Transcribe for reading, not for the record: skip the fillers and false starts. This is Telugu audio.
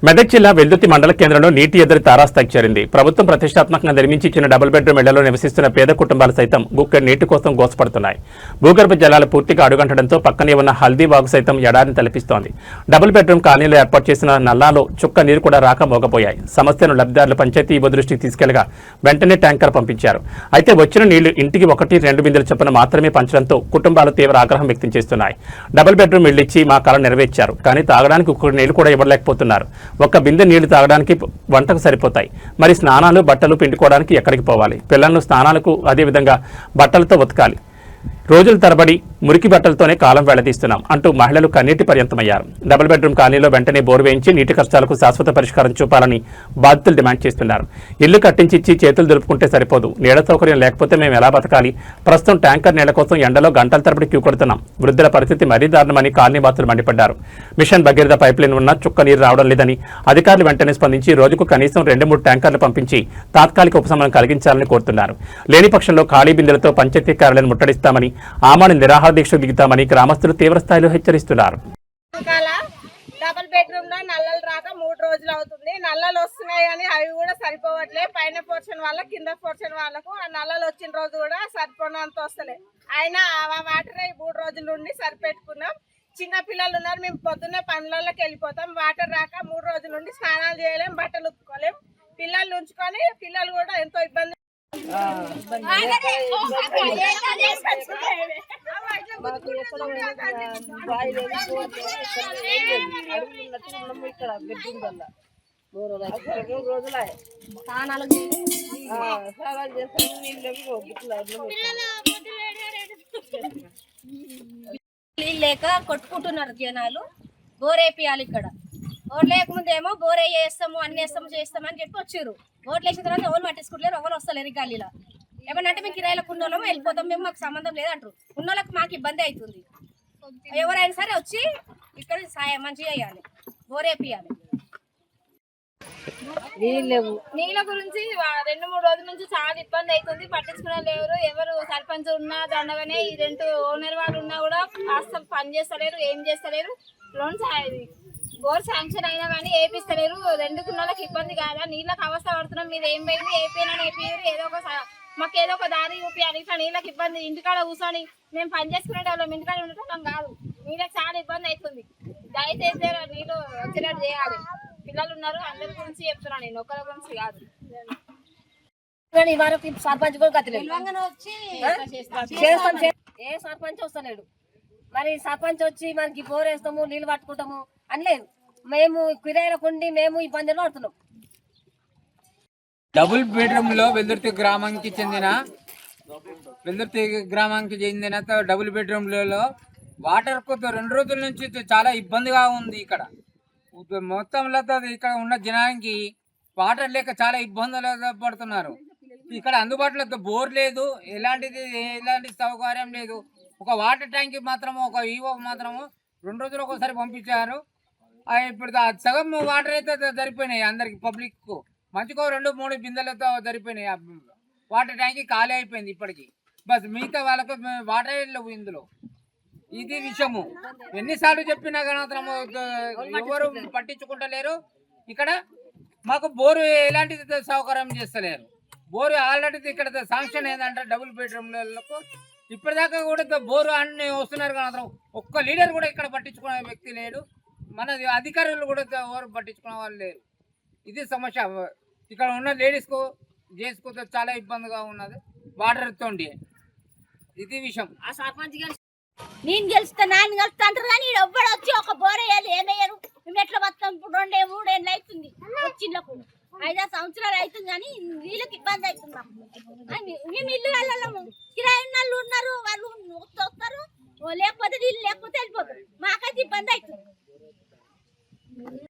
మెదక్ జిల్లా వెల్దుర్తి మండల కేంద్రంలో నీటి ఎద్దడి తారాస్థాయికి చేరింది. ప్రభుత్వం ప్రతిష్టాత్మకంగా నిర్మించి ఇచ్చిన డబుల్ బెడ్రూమ్ ఇళ్లలో నివసిస్తున్న పేద కుటుంబాలు సైతం గుక్కెడు నీటి కోసం గోసపడుతున్నాయి. భూగర్భ జలాలు పూర్తిగా అడుగంటడంతో పక్కనే ఉన్న హల్దీ వాగు సైతం ఎడారిని తలపిస్తోంది. డబుల్ బెడ్రూమ్ కాలనీలో ఏర్పాటు చేసిన నల్లాలో చుక్క నీరు కూడా రాక మోగపోయాయి. సమస్యను లబ్ధిదారులు పంచాయతీ యువ దృష్టికి తీసుకెళ్లగా వెంటనే ట్యాంకర్ పంపించారు. అయితే వచ్చిన నీళ్లు ఇంటికి 1-2 బిందెల చొప్పున మాత్రమే పంచడంతో కుటుంబాలు తీవ్ర ఆగ్రహం వ్యక్తం చేస్తున్నాయి. డబుల్ బెడ్రూమ్ ఇళ్లు ఇచ్చి మా కళ నెరవేర్చారు, కానీ తాగడానికి ఒక్క నీళ్లు కూడా ఇవ్వలేకపోతున్నారు. ఒక్క బిందె నీళ్లు తాగడానికి వంటకు సరిపోతాయి. మరి స్నానాలు బట్టలు పిండుకోవడానికి ఎక్కడికి పోవాలి? పిల్లలను స్నానాలకు అదేవిధంగా బట్టలతో ఉతకాలి. రోజుల తరబడి మురికి బట్టలతోనే కాలం వెళ్లదీస్తున్నాం అంటూ మహిళలు కన్నీటి పర్యంతమయ్యారు. డబుల్ బెడ్రూమ్ కాలనీలో వెంటనే బోరు వేయించి నీటి కష్టాలకు శాశ్వత పరిష్కారం చూపాలని బాధితులు డిమాండ్ చేస్తున్నారు. ఇల్లు కట్టించిచ్చి చేతులు దులుపుకుంటే సరిపోదు, నీళ్ల సౌకర్యం లేకపోతే మేము ఎలా బతకాలి? ప్రస్తుతం ట్యాంకర్ నీళ్ల కోసం ఎండలో గంటల తరబడి క్యూ కొడుతున్నాం. వృద్ధుల పరిస్థితి మరీ దారుణమని కాలనీ వాసులు మండిపడ్డారు. మిషన్ భగీరథ పైప్లైన్ ఉన్నా చుక్క నీరు రావడం లేదని అధికారులు వెంటనే స్పందించి రోజుకు కనీసం 2-3 ట్యాంకర్లు పంపించి తాత్కాలిక ఉపశమనం కలిగించాలని కోరుతున్నారు. లేని పక్షంలో ఖాళీ బిందెలతో పంచాయతీ కార్యాలయాన్ని ముట్టడిస్తామని, ఆమాని నిరాహార దీక్ష దిగుతామని గ్రామస్తులు తీవ్రస్థాయిలో హెచ్చరిస్తున్నారు. డబుల్ బెడ్రూమ్ లో నల్లలు రాక 3 రోజులు అవుతుంది. నల్లలు వస్తున్నాయి కానీ అవి కూడా సరిపోవట్లే. పైన పోర్షన్ వాళ్ళ కింద పోర్షన్ వాళ్ళకు ఆ నల్లలు వచ్చిన రోజు కూడా సరిపోనంత వస్తలే. అయినా ఆ వాటర్ 3 రోజుల నుండి సరిపెట్టుకున్నాం. చిన్న పిల్లలు ఉన్నారు, మేము పొద్దున్నే పనులకి వెళ్ళిపోతాం. వాటర్ రాక 3 రోజుల నుండి స్నానాలు చేయలేం, బట్టలు ఉత్తుకోలేం. పిల్లలు ఉంచుకొని పిల్లలు కూడా ఎంతో ఇబ్బంది. లేక కొట్టుకుంటున్నారు జనాలు. బోరేపియాలి ఇక్కడ. ఓట్లు లేకముందేమో బోరే చేస్తాము, అన్ని వేస్తాము, చేస్తామని చెప్పి వచ్చారు. ఓట్లు వేసిన తర్వాత ఎవరు పట్టించుకుంటలేరు, ఎవరు వస్తలేరు ఈ గల్లీలో. ఏమన్నంటే మేము కిరాయిలకు ఉన్నోళ్ళము వెళ్ళిపోతాం, మేము మాకు సంబంధం లేదంటారు. ఉన్నోళ్ళకి మాకు ఇబ్బంది అవుతుంది. ఎవరైనా సరే వచ్చి ఇక్కడ సాయం మంచిగా చేయాలి, బోరేపియాలి. నీళ్ళ గురించి 2-3 రోజుల నుంచి చాలా ఇబ్బంది అవుతుంది. పట్టించుకునే లేరు. ఎవరు సర్పంచ్ ఉన్నా దండగానే, ఈ 2 ఓనర్ వాళ్ళు ఉన్నా కూడా అసలు పని చేస్తలేరు, ఏం చేస్తలేరు. లోన్స్ బోర్ శాంక్షన్ అయినా కానీ ఏపిస్తలేరు. 2 కున్నోళ్ళకి ఇబ్బంది కాదా? నీళ్ళకి అవస్థ పడుతున్నాం. మీరు ఏం పోయింది, ఏపీనా ఏపీరు, మాకు ఏదో ఒక దారి చూపించాలి. ఇట్లా నీళ్ళకి ఇబ్బంది. ఇంటికాడ కూర్చొని మేము పని చేసుకునేటోళ్ళం, ఇంటికాడ ఉండటం కాదు. నీళ్ళకి చాలా ఇబ్బంది అవుతుంది. దయచేసి నీళ్ళు వచ్చినట్టు చేయాలి. పిల్లలు ఉన్నారు, అందరి గురించి చెప్తున్నాను నేను, ఒక్కరి గురించి కాదు. సర్పంచ్ కూడా గతలేదు, ఏ సర్పంచ్ వస్తలేడు. మరి సర్పంచ్ వచ్చి మనకి బోర్ వేస్తాము, నీళ్ళు పట్టుకుంటాము అని లేదు. మేము కిరాయిలకు ఉండి మేము ఇబ్బందులు పడుతున్నాం. డబుల్ బెడ్రూమ్ లో వెల్దుర్తి గ్రామానికి చెందిన డబుల్ బెడ్రూమ్ లలో వాటర్ కు 2 రోజుల నుంచి చాలా ఇబ్బందిగా ఉంది. ఇక్కడ మొత్తంలో ఇక్కడ ఉన్న జనానికి వాటర్ లేక చాలా ఇబ్బందులు పడుతున్నారు. ఇక్కడ అందుబాటులో బోర్ లేదు, ఎలాంటి సౌకర్యం లేదు. ఒక వాటర్ ట్యాంక్ మాత్రము, ఒక ఈవో మాత్రము 2 రోజులు ఒకసారి పంపించారు. ఇప్పుడు సగం వాటర్ అయితే సరిపోయినాయి అందరికి, పబ్లిక్ కు మంచిగా 2-3 బిందెలతో సరిపోయినాయి. వాటర్ ట్యాంక్ ఖాళీ అయిపోయింది ఇప్పటికి. బస్ మిగతా వాళ్ళకు వాటర్ లేవు ఇందులో. ఇది విషయము. ఎన్నిసార్లు చెప్పినా కానీ ఎవరు పట్టించుకుంటలేరు. ఇక్కడ మాకు బోరు ఎలాంటి సౌకర్యం చేస్తలేరు. బోరు ఆల్రెడీ ఇక్కడ శాంక్షన్ ఏంటంటే డబుల్ బెడ్రూమ్లకు ఇప్పటిదాకా కూడా బోరు అన్ని వస్తున్నారు కానీ ఒక్క లీడర్ కూడా ఇక్కడ పట్టించుకునే వ్యక్తి లేడు. మన అధికారులు కూడా ఎవరు పట్టించుకునే వాళ్ళు లేరు. ఇది సమస్య. ఇక్కడ ఉన్న లేడీస్కు జెంట్స్కు చాలా ఇబ్బందిగా ఉన్నది వాటర్ తోండి. ఇది విషయం. ఆ సర్పంచ్ నేను గెలుస్తా, నాన్న గెలుస్తా అంటారు కానీ ఎవ్వడు వచ్చి ఒక బోరే ఏమయ్యారు. మేము ఎట్లా బతాం? ఇప్పుడు 2-3 ఏళ్ళు అవుతుంది వచ్చిళ్ళకు, 5-6 సంవత్సరాలు అవుతుంది కానీ వీళ్ళకి ఇబ్బంది అవుతుంది. మేము ఇల్లు వెళ్ళము.